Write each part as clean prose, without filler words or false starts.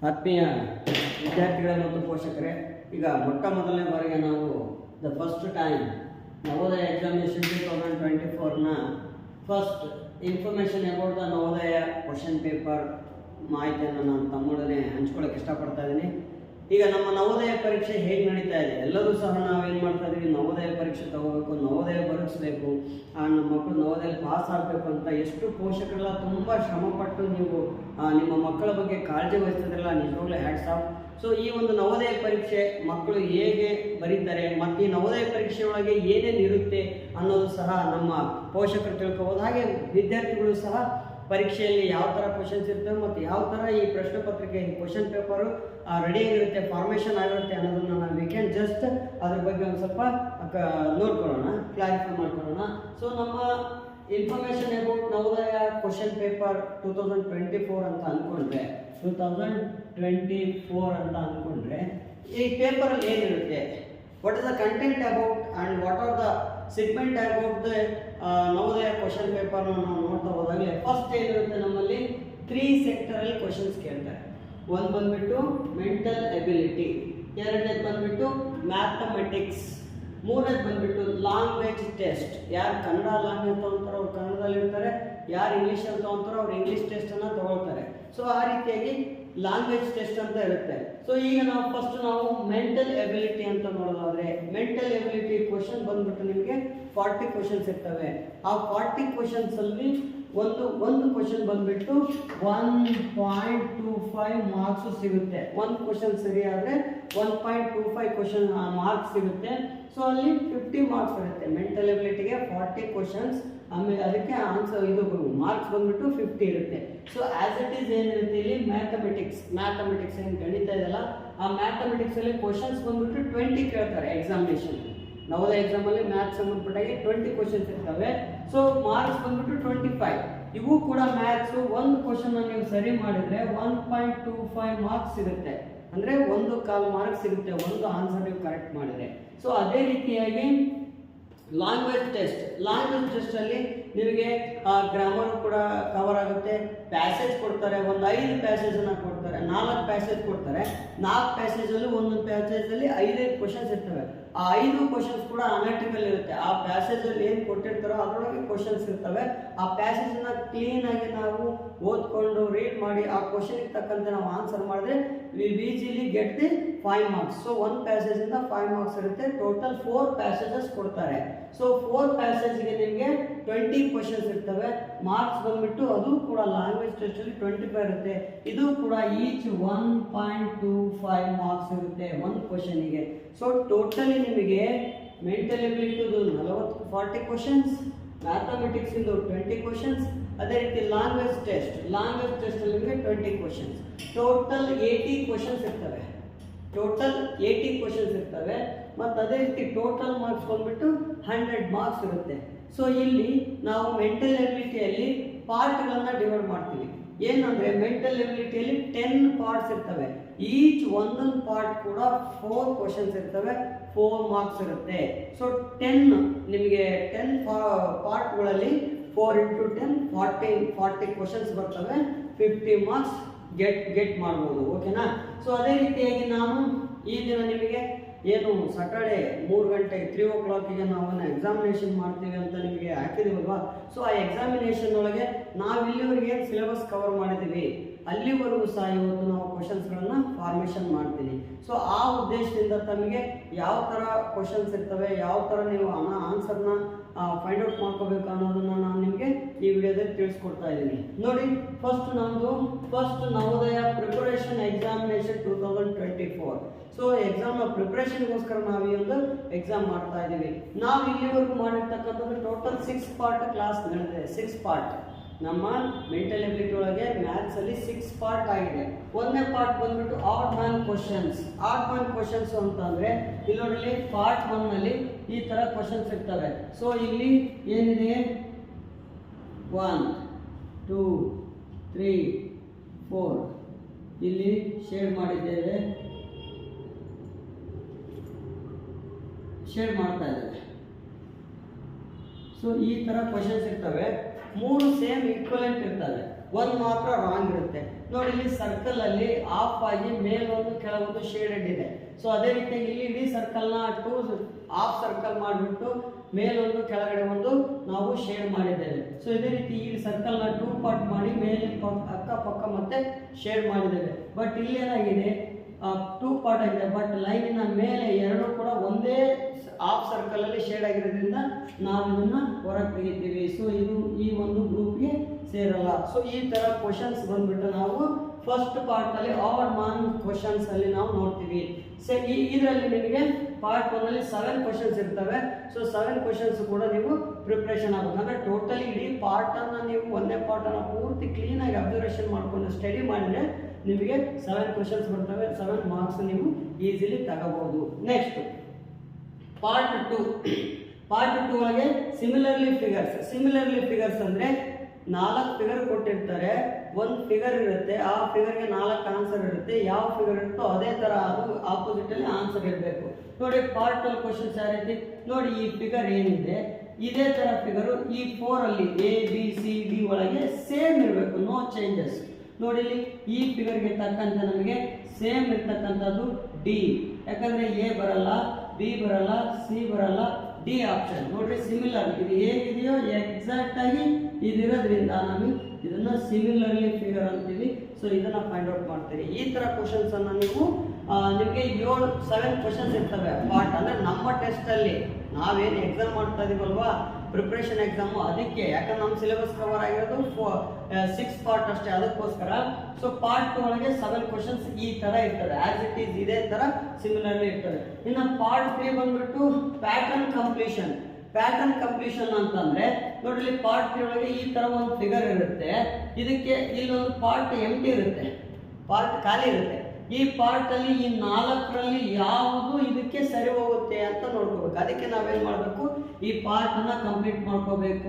ಆತ್ಮೀಯ ವಿದ್ಯಾರ್ಥಿಗಳ ಮತ್ತು ಪೋಷಕರೇ, ಈಗ ಮೊಟ್ಟ ಮೊದಲನೇ ಬಾರಿಗೆ ನಾವು the first time Navodaya examination 2024ನ first information about the Navodaya question paper ಮಾಹಿತಿಯನ್ನು ನಾನು ತಮ್ಮೊಡನೆ ಹಂಚ್ಕೊಳ್ಳೋಕೆ ಇಷ್ಟಪಡ್ತಾ ಇದ್ದೀನಿ. ಈಗ ನಮ್ಮ ನವೋದಯ ಪರೀಕ್ಷೆ ಹೇಗೆ ನಡೀತಾ ಇದೆ, ಎಲ್ಲರೂ ಸಹ ನಾವೇನು ಮಾಡ್ತಾ ಇದ್ದೀವಿ, ನವೋದಯ ಪರೀಕ್ಷೆ ತಗೋಬೇಕು, ನವೋದಯ ಬರೆಸಬೇಕು, ನಮ್ಮ ಮಕ್ಕಳು ನವೋದಯ ಪಾಸ್ ಆಗಬೇಕು ಅಂತ ಎಷ್ಟು ಪೋಷಕರೆಲ್ಲ ತುಂಬ ಶ್ರಮಪಟ್ಟು ನೀವು ನಿಮ್ಮ ಮಕ್ಕಳ ಬಗ್ಗೆ ಕಾಳಜಿ ವಹಿಸ್ತಿದ್ರಲ್ಲ, ನಿಜವಾಗ್ಲೂ ಹ್ಯಾಟ್ಸ್ ಆಫ್. ಸೊ ಈ ಒಂದು ನವೋದಯ ಪರೀಕ್ಷೆ ಮಕ್ಕಳು ಹೇಗೆ ಬರೀತಾರೆ ಮತ್ತು ಈ ನವೋದಯ ಪರೀಕ್ಷೆ ಒಳಗೆ ಏನೇನು ಇರುತ್ತೆ ಅನ್ನೋದು ಸಹ ನಮ್ಮ ಪೋಷಕರು ತಿಳ್ಕೋಬೋದು. ಹಾಗೆ ವಿದ್ಯಾರ್ಥಿಗಳು ಸಹ ಪರೀಕ್ಷೆಯಲ್ಲಿ ಯಾವ ಥರ ಕ್ವಶನ್ಸ್ ಇರ್ತವೆ ಮತ್ತು ಯಾವ ಥರ ಈ ಪ್ರಶ್ನೆ ಪತ್ರಿಕೆ ಕ್ವಶನ್ ಪೇಪರು ರೆಡಿಯಾಗಿರುತ್ತೆ, ಫಾರ್ಮೇಷನ್ ಆಗಿರುತ್ತೆ ಅನ್ನೋದನ್ನು ನಾವು ವಿ ಕ್ಯಾನ್ ಜಸ್ಟ್ ಅದ್ರ ಬಗ್ಗೆ ಒಂದು ಸ್ವಲ್ಪ ನೋಡ್ಕೊಳ್ಳೋಣ, ಕ್ಲಾರಿಫೈ ಮಾಡ್ಕೊಳ್ಳೋಣ. ಸೊ ನಮ್ಮ information about Navodaya question paper 2024 ಅಂತ ಅಂದ್ಕೊಂಡ್ರೆ 2024 ಅಂತ ಅಂದ್ಕೊಂಡ್ರೆ ಈ ಪೇಪರಲ್ಲಿ ಏನಿರುತ್ತೆ, what is the content about and what are the segment about the Navodaya question ಪೇಪರ್ನ ನಾವು ನೋಡ್ತಾ ಹೋದಾಗಲೇ ಫಸ್ಟ್ ಏನಿರುತ್ತೆ, ನಮ್ಮಲ್ಲಿ 3 ಸೆಕ್ಟರಲ್ಲಿ ಕ್ವಶನ್ಸ್ ಕೇಳ್ತಾರೆ. ಒಂದು ಬಂದ್ಬಿಟ್ಟು ಮೆಂಟಲ್ ಎಬಿಲಿಟಿ, ಎರಡನೇದು ಬಂದ್ಬಿಟ್ಟು ಮ್ಯಾಥಮೆಟಿಕ್ಸ್, ಮೂರನೇದು ಬಂದ್ಬಿಟ್ಟು ಲ್ಯಾಂಗ್ವೇಜ್ ಟೆಸ್ಟ್. ಯಾರು ಕನ್ನಡ ಲ್ಯಾಂಗ್ವೇಜ್ ತೊಗೊಳ್ತಾರೋ ಅವ್ರು ಕನ್ನಡದಲ್ಲಿ ಇರ್ತಾರೆ, ಯಾರು ಇಂಗ್ಲೀಷಲ್ಲಿ ತೊಗೊಳ್ತಾರೋ ಅವ್ರು ಇಂಗ್ಲೀಷ್ ಟೆಸ್ಟನ್ನು ತೊಗೊಳ್ತಾರೆ. ಸೊ ಆ ರೀತಿಯಾಗಿ ಲ್ಯಾಂಗ್ವೇಜ್ ಟೆಸ್ಟ್ ಅಂತ ಇರುತ್ತೆ. ಸೊ ಈಗ ನಾವು ಮೆಂಟಲ್ ಎಬಿಲಿಟಿ ಅಂತ ನೋಡೋದಾದ್ರೆ, ಮೆಂಟಲ್ ಎಬಿಲಿಟಿ ಕ್ವಶನ್ ಬಂದ್ಬಿಟ್ಟು ನಿಮಗೆ 40 ಕ್ವಶನ್ಸ್ ಇರ್ತವೆ. ಆ 40 ಕ್ವಶನ್ಸಲ್ಲಿ ಒಂದು ಕ್ವಶನ್ ಬಂದ್ಬಿಟ್ಟು 1.25 ಮಾರ್ಕ್ಸ್ ಸಿಗುತ್ತೆ. ಒಂದು ಕ್ವಶನ್ ಸರಿ ಆದರೆ 1.25 ಕ್ವಶನ್ ಮಾರ್ಕ್ಸ್ ಸಿಗುತ್ತೆ. ಸೊ ಅಲ್ಲಿ 50 ಮಾರ್ಕ್ಸ್ ಇರುತ್ತೆ. ಮೆಂಟಲ್ ಎಬಿಲಿಟಿಗೆ 40 ಕ್ವಶನ್ಸ್, ಆಮೇಲೆ ಅದಕ್ಕೆ ಆನ್ಸರ್ ಮಾರ್ಕ್ಸ್ ಬಂದ್ಬಿಟ್ಟು 50 ಇರುತ್ತೆ. ಸೊ ಆಸ್ ಇಟ್ ಈಸ್ ಏನಿರುತ್ತೆ ಇಲ್ಲಿ ಮ್ಯಾಥಮೆಟಿಕ್ಸ್ ಏನು ಗಣಿತ ಇದೆಯಲ್ಲ, ಆ ಮ್ಯಾಥಮೆಟಿಕ್ಸಲ್ಲಿ ಕ್ವಶನ್ಸ್ ಬಂದ್ಬಿಟ್ಟು 20 ಕೇಳ್ತಾರೆ ಎಕ್ಸಾಮಿನೇಷನ್. ನವೋದಯ ಎಕ್ಸಾಮಲ್ಲಿ ಮ್ಯಾಥ್ಸ್ ಸಂಬಂಧಪಟ್ಟಾಗಿ 20 ಕ್ವಶನ್ಸ್ ಇರ್ತವೆ. ಸೊ ಮಾರ್ಕ್ಸ್ ಬಂದ್ಬಿಟ್ಟು 25. ಇವು ಕೂಡ ಮ್ಯಾಥ್ಸು ಒಂದು ಕ್ವಶನ್ ನೀವು ಸರಿ ಮಾಡಿದರೆ 1.25 ಮಾರ್ಕ್ಸ್ ಸಿಗುತ್ತೆ, ಅಂದರೆ 1.25 ಮಾರ್ಕ್ಸ್ ಸಿಗುತ್ತೆ ಒಂದು ಆನ್ಸರ್ ನೀವು ಕರೆಕ್ಟ್ ಮಾಡಿದರೆ. ಸೊ ಅದೇ ರೀತಿಯಾಗಿ ಲ್ಯಾಂಗ್ವೇಜ್ ಟೆಸ್ಟಲ್ಲಿ ನಿಮಗೆ ಗ್ರಾಮರ್ ಕೂಡ ಕವರ್ ಆಗುತ್ತೆ. ಪ್ಯಾಸೇಜ್ ಕೊಡ್ತಾರೆ, ಒಂದು 5 ಪ್ಯಾಸೇಜನ್ನು ಕೊಡ್ತಾರೆ, 4 ಪ್ಯಾಸೇಜ್ ಕೊಡ್ತಾರೆ. 4 ಪ್ಯಾಸೇಜಲ್ಲಿ ಒಂದೊಂದು ಪ್ಯಾಸೇಜಲ್ಲಿ 5 ಕ್ವಶನ್ಸ್ ಇರ್ತವೆ. ಆ 5 ಕ್ವಶನ್ಸ್ ಕೂಡ ಅನಾಟಿಕಲ್ ಇರುತ್ತೆ. ಆ ಪ್ಯಾಸೇಜಲ್ಲಿ ಏನು ಕೊಟ್ಟಿರ್ತಾರೋ ಅದರೊಳಗೆ ಕ್ವಶನ್ಸ್ ಇರ್ತವೆ. ಆ ಪ್ಯಾಸೇಜನ್ನು ಕ್ಲೀನಾಗಿ ನಾವು ಓದ್ಕೊಂಡು ರೀಡ್ ಮಾಡಿ ಆ ಕ್ವಶನ್ಗೆ ತಕ್ಕಂತೆ ನಾವು ಆನ್ಸರ್ ಮಾಡಿದ್ರೆ we easily get the 5 marks. So ಒಂದು ಪ್ಯಾಸೇಜಿಂದ 5 ಮಾರ್ಕ್ಸ್ ಇರುತ್ತೆ. ಟೋಟಲ್ 4 ಪ್ಯಾಸೇಜಸ್ ಕೊಡ್ತಾರೆ. ಸೊ 4 ಪ್ಯಾಸೇಜ್ಗೆ ನಿಮಗೆ 20 ಕ್ವಶನ್ಸ್ ಇರ್ತವೆ. ಮಾರ್ಕ್ಸ್ ಬಂದ್ಬಿಟ್ಟು ಅದು ಕೂಡ ಲ್ಯಾಂಗ್ವೇಜ್ ಟೆಸ್ಟಲ್ಲಿ 25 ಇರುತ್ತೆ. ಇದು ಕೂಡ ಈಚ್ 1.25 ಮಾರ್ಕ್ಸ್ ಇರುತ್ತೆ ಒಂದು ಕ್ವಶನಿಗೆ. ಸೊ ಟೋಟಲಿ ನಿಮಗೆ ಮೆಂಟಲ್ ಎಬಿಲಿಟಿದು 40 ಕ್ವಶನ್ಸ್, ಮ್ಯಾಥಮೆಟಿಕ್ಸ್ ಇಂದು 20 ಕ್ವಶನ್ಸ್, ಅದೇ ರೀತಿ ಲ್ಯಾಂಗ್ವೇಜ್ ಟೆಸ್ಟಲ್ಲಿ ನಿಮಗೆ 20 ಕ್ವಶನ್ಸ್, ಟೋಟಲ್ 80 ಕ್ವಶನ್ಸ್ ಇರ್ತವೆ. ಮತ್ತು ಅದೇ ರೀತಿ ಟೋಟಲ್ ಮಾರ್ಕ್ಸ್ ಬಂದ್ಬಿಟ್ಟು 100 ಮಾರ್ಕ್ಸ್ ಇರುತ್ತೆ. ಸೊ ಇಲ್ಲಿ ನಾವು ಮೆಂಟಲ್ ಎಬಿಲಿಟಿಯಲ್ಲಿ ಪಾರ್ಟ್ಗಳನ್ನು ಡಿವೈಡ್ ಮಾಡ್ತೀವಿ. ಏನಂದರೆ ಮೆಂಟಲ್ ಎಬಿಲಿಟಿಯಲ್ಲಿ 10 ಪಾರ್ಟ್ಸ್ ಇರ್ತವೆ. ಈಚ್ ಒಂದೊಂದು ಪಾರ್ಟ್ ಕೂಡ 4 ಕ್ವಶನ್ಸ್ ಇರ್ತವೆ, 4 ಮಾರ್ಕ್ಸ್ ಇರುತ್ತೆ. ಸೊ 10 ನಿಮಗೆ 10 ಪಾರ್ಟ್ಗಳಲ್ಲಿ 4 × 10 40 ಕ್ವಶನ್ಸ್ ಬರ್ತವೆ. 50 ಮಾರ್ಕ್ಸ್ ಗೆಟ್ ಮಾಡ್ಬೋದು. ಓಕೆನಾ? ಸೊ ಅದೇ ರೀತಿಯಾಗಿ ನಾನು ಈ ದಿನ ನಿಮಗೆ ಏನು ಸಾಟರ್ಡೆ 3 ಗಂಟೆಗೆ 3 o'clock ನಾವು ಎಕ್ಸಾಮಿನೇಷನ್ ಮಾಡ್ತೀವಿ ಅಂತ ನಿಮಗೆ ಹಾಕಿದೀವಲ್ವಾ. ಸೊ ಆ ಎಕ್ಸಾಮಿನೇಷನ್ ಒಳಗೆ ನಾವು ಇಲ್ಲಿವರೆಗೆ ಸಿಲೆಬಸ್ ಕವರ್ ಮಾಡಿದ್ದೀವಿ, ಅಲ್ಲಿವರೆಗೂ ಸಹ ಇವತ್ತು ನಾವು ಕ್ವಶನ್ಸ್ಗಳನ್ನು ಫಾರ್ಮೇಷನ್ ಮಾಡ್ತೀನಿ. ಸೊ ಆ ಉದ್ದೇಶದಿಂದ ತಮಗೆ ಯಾವ ಥರ ಕ್ವಶನ್ಸ್ ಇರ್ತವೆ, ಯಾವ ಥರ ನೀವು ಆನ್ಸರ್ನ ಫೈಂಡ್ ಔಟ್ ಮಾಡ್ಕೋಬೇಕು ಅನ್ನೋದನ್ನು ನಾನು ನಿಮಗೆ ಈ ವಿಡಿಯೋದಲ್ಲಿ ತಿಳಿಸ್ಕೊಡ್ತಾ ಇದ್ದೀನಿ. ನೋಡಿ, first Navodaya preparation examination 2024. So ಎಕ್ಸಾಮ್ನ ಪ್ರಿಪ್ರೇಷನ್ಗೋಸ್ಕರ ನಾವು ಈ ಒಂದು ಎಕ್ಸಾಮ್ ಮಾಡ್ತಾ ಇದ್ದೀವಿ. ನಾವು ಇಲ್ಲಿವರೆಗೂ ಮಾಡಿರ್ತಕ್ಕಂಥದ್ದು ಟೋಟಲ್ 6 ಪಾರ್ಟ್ ಕ್ಲಾಸ್ ನಡೆದಿದೆ. 6 ಪಾರ್ಟ್ ನಮ್ಮ ಮೆಂಟಲ್ ಎಬಿಲಿಟಿ ಒಳಗೆ ಮ್ಯಾಥ್ಸಲ್ಲಿ 6 ಪಾರ್ಟ್ ಆಗಿದೆ. 1ನೇ ಪಾರ್ಟ್ ಬಂದ್ಬಿಟ್ಟು ಆಡ್ ಮ್ಯಾನ್ ಕ್ವಶನ್ಸ್ ಅಂತಂದರೆ ಇಲ್ಲಿ ನೋಡಿ, ಪಾರ್ಟ್ 1ನಲ್ಲಿ ಈ ಥರ ಕ್ವಶನ್ಸ್ ಇರ್ತವೆ. ಸೊ ಇಲ್ಲಿ ಏನಿದೆ 1 2 3 4 ಇಲ್ಲಿ ಶೇಡ್ ಮಾಡಿದ್ದೇವೆ, ಶೇಡ್ ಮಾಡ್ತಾ ಇದ್ದೇವೆ. ಸೊ ಈ ಥರ ಕ್ವಶನ್ಸ್ ಇರ್ತವೆ. 3 ಸೇಮ್ ಈಕ್ವಲೆಂಟ್ ಇರ್ತವೆ, 1 ಮಾತ್ರ ರಾಂಗ್ ಇರುತ್ತೆ. ನೋಡಿ ಇಲ್ಲಿ ಸರ್ಕಲ್ ಅಲ್ಲಿ ಆಫ್ ಆಗಿ ಮೇಲೊಂದು ಕೆಳಗೊಂದು ಶೇಡೆಡ್ ಇದೆ. ಸೊ ಅದೇ ರೀತಿಯಾಗಿ ಇಲ್ಲಿ ಇಡೀ ಸರ್ಕಲ್ ನ ಟೂ ಹಾಫ್ ಸರ್ಕಲ್ ಮಾಡಿಬಿಟ್ಟು ಮೇಲೊಂದು ಕೆಳಗಡೆ ಒಂದು ನಾವು ಶೇಡ್ ಮಾಡಿದ್ದೇವೆ. ಸೊ ಇದೇ ರೀತಿ ಈ ಸರ್ಕಲ್ ನ ಟೂ ಪಾರ್ಟ್ ಮಾಡಿ ಮೇಲೆ ಅಕ್ಕಪಕ್ಕ ಮತ್ತೆ ಶೇಡ್ ಮಾಡಿದ್ದೇವೆ. ಬಟ್ ಇಲ್ಲಿ ಏನಾಗಿದೆ, ಟೂ ಪಾರ್ಟ್ ಆಗಿದೆ, ಬಟ್ ಲೈನಿನ ಮೇಲೆ ಎರಡು ಕೂಡ ಒಂದೇ ಹಾಫ್ ಸರ್ಕಲ್ ಅಲ್ಲಿ ಶೇಡ್ ಆಗಿರೋದ್ರಿಂದ ನಾವು ಇದನ್ನ ಹೊರಗೆ ತೆಗಿತೀವಿ. ಸೊ ಇದು ಈ ಒಂದು ಗ್ರೂಪ್ಗೆ ಸೇರಲ್ಲ. ಸೊ ಈ ತರ ಕ್ವಶನ್ಸ್ ಬಂದ್ಬಿಟ್ಟು ನಾವು ಫಸ್ಟ್ ಪಾರ್ಟ್ ಅಲ್ಲಿ ಆಡ್ ಮಾನ್ ಕ್ವಶನ್ಸ್ ಅಲ್ಲಿ ನಾವು ನೋಡ್ತೀವಿ. ಸೊ ಇದರಲ್ಲಿ ನಿಮಗೆ ಪಾರ್ಟ್ 1 ಅಲ್ಲಿ 7 ಕ್ವಶನ್ಸ್ ಇರ್ತವೆ. ಸೊ 7 ಕ್ವಶನ್ಸ್ ಕೂಡ ನೀವು ಪ್ರಿಪರೇಷನ್ ಆಗಬೇಕು. ಅಂದ್ರೆ ಟೋಟಲಿ ಇಡೀ ಪಾರ್ಟ್ ಅನ್ನ ನೀವು ಒಂದೇ ಪಾರ್ಟ್ ಅನ್ನ ಪೂರ್ತಿ ಕ್ಲೀನ್ ಆಗಿ ಅಬ್ಸರ್ವೇಷನ್ ಮಾಡ್ಕೊಂಡು ಸ್ಟಡಿ ಮಾಡಿದ್ರೆ ನಿಮಗೆ 7 ಕ್ವಶನ್ಸ್ ಬರ್ತವೆ. 7 ಮಾರ್ಕ್ಸ್ ನೀವು ಈಸಿಲಿ ತಗೋಬಹುದು. Next part 2. ಪಾರ್ಟ್ 2 ಒಳಗೆ ಸಿಮಿಲರ್ಲಿ ಫಿಗರ್ಸ್ ಅಂದ್ರೆ 4 ಫಿಗರ್ ಕೊಟ್ಟಿರ್ತಾರೆ. ಒಂದು ಫಿಗರ್ ಇರುತ್ತೆ, ಆ ಫಿಗರ್ಗೆ 4 ಆನ್ಸರ್ ಇರುತ್ತೆ. ಯಾವ ಫಿಗರ್ ಇರುತ್ತೋ ಅದೇ ತರ ಅದು ಆಪೋಸಿಟ್ ಅಲ್ಲಿ ಆನ್ಸರ್ ಇರಬೇಕು. ನೋಡಿ ಪಾರ್ಟ್ 2 ಕ್ವಶನ್ಸ್ ಯಾವ ರೀತಿ ನೋಡಿ, ಈ ಫಿಗರ್ ಏನಿದೆ ಇದೇ ತರ ಫಿಗರ್ ಈ 4 ಅಲ್ಲಿ ABCD ಒಳಗೆ ಸೇಮ್ ಇರಬೇಕು, ನೋ ಚೇಂಜಸ್. ನೋಡಿ ಇಲ್ಲಿ ಈ ಫಿಗರ್ಗೆ ತಕ್ಕಂತೆ ನಮಗೆ ಸೇಮ್ ಇರ್ತಕ್ಕಂಥದ್ದು ಡಿ. ಯಾಕಂದ್ರೆ ಎ ಬರಲ್ಲ, ಬಿ ಬರಲ್ಲ, ಸಿ ಬರಲ್ಲ, ಡಿ ಆಪ್ಷನ್. ನೋಡ್ರಿ ಸಿಮಿಲರ್ ಇದು ಹೇಗಿದೆಯೋ ಎಕ್ಸಾಕ್ಟ್ ಆಗಿ ಇದಿರೋದ್ರಿಂದ ನಾವು ಇದನ್ನ ಸಿಮಿಲರ್ಲಿ ಫಿಗರ್ ಅಂತೀವಿ. ಸೊ ಇದನ್ನ ಫೈಂಡ್ ಔಟ್ ಮಾಡ್ತೀವಿ. ಈ ತರ ಕ್ವಶನ್ಸ್ ಅನ್ನ ನೀವು ನಿಮಗೆ 7 ಕ್ವಶನ್ಸ್ ಇರ್ತವೆ ಪಾರ್ಟ್. ಅಂದ್ರೆ ನಮ್ಮ ಟೆಸ್ಟ್ ಅಲ್ಲಿ ನಾವೇನು ಎಕ್ಸಾಮ್ ಮಾಡ್ತಾ ಇದೀವಲ್ವಾ, ಪ್ರಿಪ್ರೇಷನ್ ಎಕ್ಸಾಮ್, ಅದಕ್ಕೆ ಯಾಕಂದ್ರೆ ನಮ್ಮ ಸಿಲೆಬಸ್ ಕವರ್ ಆಗಿರೋದು 6 ಪಾರ್ಟ್ ಅಷ್ಟೇ, ಅದಕ್ಕೋಸ್ಕರ. ಸೊ ಪಾರ್ಟ್ 2 ಒಳಗೆ 7 ಕ್ವಶನ್ಸ್ ಈ ತರ ಇರ್ತದೆ, ಆಸ್ ಇಟ್ ಈಸ್ ಇದೇ ತರ ಸಿಮಿಲರ್ಲಿ ಇರ್ತದೆ. ಇನ್ನು ಪಾರ್ಟ್ 3 ಬಂದ್ಬಿಟ್ಟು ಪ್ಯಾಟರ್ನ್ ಕಂಪ್ಲೀಷನ್ ಅಂತಂದ್ರೆ ನೋಡ್ರಿ ಪಾರ್ಟ್ 3 ಒಳಗೆ ಈ ತರ ಒಂದು ಫಿಗರ್ ಇರುತ್ತೆ. ಇದಕ್ಕೆ ಇಲ್ಲೊಂದು ಪಾರ್ಟ್ ಎಂಟಿ ಇರುತ್ತೆ, ಪಾರ್ಟ್ ಖಾಲಿ ಇರುತ್ತೆ. ಈ ಪಾರ್ಟ್ ಅಲ್ಲಿ ಈ 4ರಲ್ಲಿ ಯಾವುದು ಇದಕ್ಕೆ ಸರಿ ಹೋಗುತ್ತೆ ಅಂತ ನೋಡ್ಕೋಬೇಕು. ಅದಕ್ಕೆ ನಾವೇನ್ ಮಾಡಬೇಕು, ಈ ಪಾರ್ಟ್ ಅನ್ನ ಕಂಪ್ಲೀಟ್ ಮಾಡ್ಕೋಬೇಕು.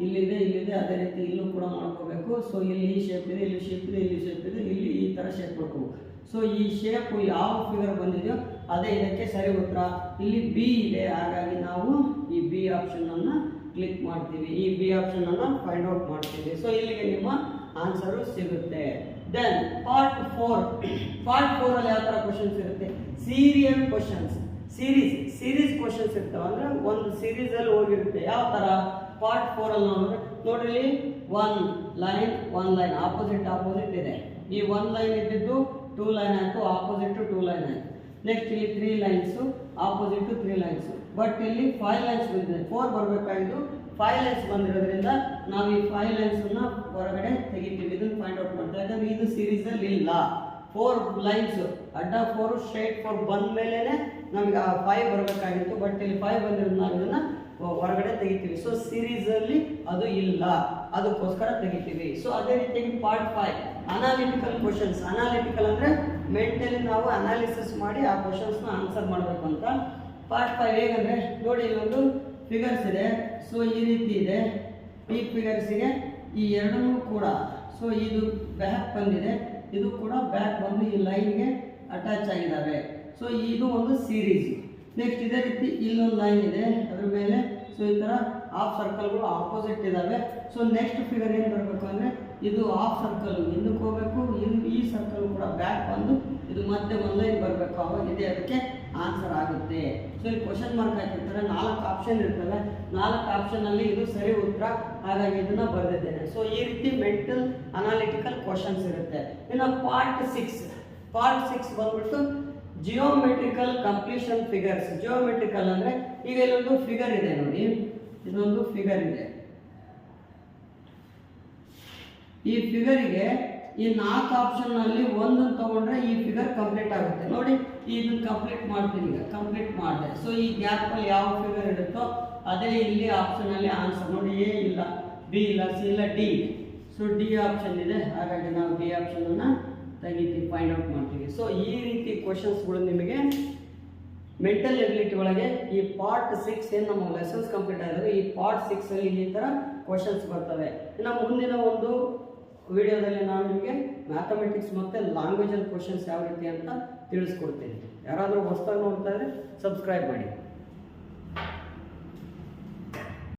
ಇಲ್ಲಿದೆ ಅದೇ ರೀತಿ ಇಲ್ಲೂ ಕೂಡ ಮಾಡ್ಕೋಬೇಕು. ಸೊ ಇಲ್ಲಿ ಈ ಶೇಪ್ ಇದೆ, ಇಲ್ಲಿ ಶೇಪ್ ಇದೆ, ಇಲ್ಲಿ ಶೇಪ್ ಇದೆ, ಇಲ್ಲಿ ಈ ತರ ಶೇಪ್ ಮಾಡ್ಕೋಬೇಕು. ಸೊ ಈ ಶೇಪ್ ಯಾವ ಫಿಗರ್ ಬಂದಿದೆಯೋ ಅದೇ ಇದಕ್ಕೆ ಸರಿ ಉತ್ತರ. ಇಲ್ಲಿ ಬಿ ಇದೆ, ಹಾಗಾಗಿ ನಾವು ಈ ಬಿ ಆಪ್ಷನ್ ಅನ್ನ ಕ್ಲಿಕ್ ಮಾಡ್ತೀವಿ, ಈ ಬಿ ಆಪ್ಷನ್ ಅನ್ನ ಫೈಂಡ್ ಔಟ್ ಮಾಡ್ತೀವಿ. ಸೊ ಇಲ್ಲಿಗೆ ನಿಮ್ಮ ಆನ್ಸರ್ ಸಿಗುತ್ತೆ. ದೆನ್ ಪಾರ್ಟ್ 4 ಅಲ್ಲಿ ಯಾವ ತರ ಕ್ವಶನ್ಸ್ ಇರುತ್ತೆ, ಸೀರಿಯಲ್ ಕ್ವಶನ್ಸ್, ಸೀರೀಸ್ ಕ್ವಶನ್ಸ್ ಇರ್ತಾವೆ. ಅಂದ್ರೆ ಒಂದು ಸೀರೀಸ್ ಅಲ್ಲಿ ಹೋಗಿರುತ್ತೆ. ಯಾವ ತರ ಪಾರ್ಟ್ 4 ಅಲ್ಲಿ ನೋಡ್ರಿ ಒನ್ ಲೈನ್ ಆಪೋಸಿಟ್ ಇದೆ. ಈ 1 ಲೈನ್ ಇದ್ದಿದ್ದು 2 ಲೈನ್ ಆಯ್ತು, ಆಪೋಸಿಟ್ 2 ಲೈನ್ ಆಯ್ತು. ನೆಕ್ಸ್ಟ್ ಇಲ್ಲಿ 3 ಲೈನ್ಸ್, ಆಪೋಸಿಟ್ 3 ಲೈನ್ಸ್. ಬಟ್ ಇಲ್ಲಿ 5 ಲೈನ್ಸ್ ಬಂದಿದೆ, 4 ಬರಬೇಕಾಗಿದ್ದು 5 ಲೈನ್ಸ್ ಬಂದಿರೋದ್ರಿಂದ ನಾವು ಈ 5 ಲೈನ್ಸ್ ಅನ್ನ ಹೊರಗಡೆ ತೆಗಿತೀವಿ. ಇದನ್ನ ಫೈಂಡ್ ಔಟ್ ಮಾಡ್ತೀವಿ. ಯಾಕಂದ್ರೆ ಇದು ಸೀರೀಸ್ ಅಲ್ಲಿ ಇಲ್ಲ. 4 ಲೈನ್ಸ್ ಅಡ್ಡ 4 ಸ್ಟ್ರೈಟ್ 4 ಬಂದ ಮೇಲೆನೆ ನಮಗೆ ಆ 5 ಬರಬೇಕಾಗಿತ್ತು. ಬಟ್ ಇಲ್ಲಿ 5 ಬಂದಿರೋದು ನಾವು ಇದನ್ನ ಹೊರಗಡೆ ತೆಗಿತೀವಿ. ಸೊ ಸೀರೀಸ್ ಅಲ್ಲಿ ಅದು ಇಲ್ಲ, ಅದಕ್ಕೋಸ್ಕರ ತೆಗಿತೀವಿ. ಸೊ ಅದೇ ರೀತಿಯಾಗಿ ಪಾರ್ಟ್ 5 ಅನಾಲಿಟಿಕಲ್ ಕ್ವಶನ್ಸ್. ಅನಾಲಿಟಿಕಲ್ ಅಂದ್ರೆ ಮೆಂಟಲಿ ನಾವು ಅನಾಲಿಸಿಸ್ ಮಾಡಿ ಆ ಕ್ವಶನ್ಸ್ ನ ಆನ್ಸರ್ ಮಾಡಬೇಕು ಅಂತ. ಪಾರ್ಟ್ 5 ಹೇಗಂದ್ರೆ ನೋಡಿ, ಇಲ್ಲೊಂದು ಫಿಗರ್ಸ್ ಇದೆ. ಸೊ ಈ ರೀತಿ ಇದೆ. ಈ ಫಿಗರ್ಸ್ಗೆ ಈ ಎರಡನ್ನೂ ಕೂಡ, ಸೊ ಇದು ಬ್ಯಾಕ್ ಬಂದಿದೆ, ಇದು ಕೂಡ ಬ್ಯಾಕ್ ಬಂದು ಈ ಲೈನ್ಗೆ ಅಟ್ಯಾಚ್ ಆಗಿದ್ದಾವೆ. ಸೊ ಇದು ಒಂದು ಸೀರೀಸ್. ನೆಕ್ಸ್ಟ್ ಇದೇ ರೀತಿ ಇಲ್ಲೊಂದು ಲೈನ್ ಇದೆ, ಅದ್ರ ಮೇಲೆ ಸೊ ಈ ತರ ಹಾಫ್ ಸರ್ಕಲ್ಗಳು ಆಪೋಸಿಟ್ ಇದಾವೆ. ಸೊ ನೆಕ್ಸ್ಟ್ ಫಿಗರ್ ಏನು ಬರಬೇಕು ಅಂದ್ರೆ ಇದು ಹಾಫ್ ಸರ್ಕಲ್ ಹಿಂದಕ್ಕೆ ಹೋಗ್ಬೇಕು, ಈ ಸರ್ಕಲ್ ಕೂಡ ಬ್ಯಾಕ್ ಬಂದು ಇದು ಮತ್ತೆ ಒಂದು ಲೈನ್ ಬರಬೇಕು. ಅವಾಗ ಇದೆ ಅದಕ್ಕೆ ಆನ್ಸರ್ ಆಗುತ್ತೆ. ಸೊ ಇಲ್ಲಿ ಕ್ವಶನ್ ಮಾರ್ಕ್ ಹಾಕಿರ್ತಾರೆ, 4 ಆಪ್ಷನ್ ಇರ್ತವೆ. 4 ಆಪ್ಷನ್ ಅಲ್ಲಿ ಇದು ಸರಿ ಉತ್ತರ, ಹಾಗಾಗಿ ಇದನ್ನ ಬರೆದಿದ್ದೇನೆ. ಸೊ ಈ ರೀತಿ ಮೆಂಟಲ್ ಅನಾಲಿಟಿಕಲ್ ಕ್ವಶನ್ಸ್ ಇರುತ್ತೆ. ಇನ್ನು ಪಾರ್ಟ್ 6 ಬಂದ್ಬಿಟ್ಟು ಜಿಯೋಮೆಟ್ರಿಕಲ್ ಕಂಪ್ಲೀಷನ್ ಫಿಗರ್ಸ್. ಜಿಯೋಮೆಟ್ರಿಕಲ್ ಅಂದ್ರೆ ಈಗ ಇಲ್ಲೊಂದು ಫಿಗರ್ ಇದೆ ನೋಡಿ, ಇದೊಂದು ಫಿಗರ್ ಇದೆ. ಈ ಫಿಗರಿಗೆ ಈ 4 ಆಪ್ಷನ್ ಅಲ್ಲಿ ಒಂದನ್ನು ತಗೊಂಡ್ರೆ ಈ ಫಿಗರ್ ಕಂಪ್ಲೀಟ್ ಆಗುತ್ತೆ. ನೋಡಿ ಇದನ್ನ ಕಂಪ್ಲೀಟ್ ಮಾಡ್ತೀನಿ, ಈಗ ಕಂಪ್ಲೀಟ್ ಮಾಡಿದೆ. ಸೊ ಈ ಗ್ಯಾಪ್ ಅಲ್ಲಿ ಯಾವ ಫಿಗರ್ ಇರುತ್ತೋ ಅದೇ ಇಲ್ಲಿ ಆಪ್ಷನ್ ಅಲ್ಲಿ ಆನ್ಸರ್. ನೋಡಿ ಎ ಇಲ್ಲ, ಬಿ ಇಲ್ಲ, ಸಿ ಇಲ್ಲ, ಡಿ. ಸೊ ಡಿ ಆಪ್ಷನ್ ಇದೆ, ಹಾಗಾಗಿ ನಾವು ಡಿ ಆಪ್ಷನ್ ಅನ್ನ ತೆಗಿತೀವಿ, ಫೈಂಡ್ ಔಟ್ ಮಾಡ್ತೀವಿ. ಸೊ ಈ ರೀತಿ ಕ್ವಶನ್ಸ್ಗಳು ನಿಮಗೆ ಮೆಂಟಲ್ ಎಬಿಲಿಟಿ ಒಳಗೆ ಈ ಪಾರ್ಟ್ 6 ಏನು ನಮ್ಮ ಲೆಸನ್ಸ್ ಕಂಪ್ಲೀಟ್ ಆಗಿದ್ದಾವೆ, ಈ ಪಾರ್ಟ್ 6 ಅಲ್ಲಿ ಈ ತರ ಕ್ವಶನ್ಸ್ ಬರ್ತವೆ. ಇನ್ನು ಮುಂದಿನ ಒಂದು ವಿಡಿಯೋದಲ್ಲಿ ನಾನು ನಿಮಗೆ ಮ್ಯಾಥಮೆಟಿಕ್ಸ್ ಮತ್ತು ಲ್ಯಾಂಗ್ವೇಜಲ್ಲಿ ಕ್ವಶನ್ಸ್ ಯಾವ ರೀತಿ ಅಂತ ತಿಳಿಸ್ಕೊಡ್ತೀನಿ. ಯಾರಾದರೂ ಹೊಸದಾಗಿ ನೋಡ್ತಾ ಇದ್ರೆ ಸಬ್ಸ್ಕ್ರೈಬ್ ಮಾಡಿ.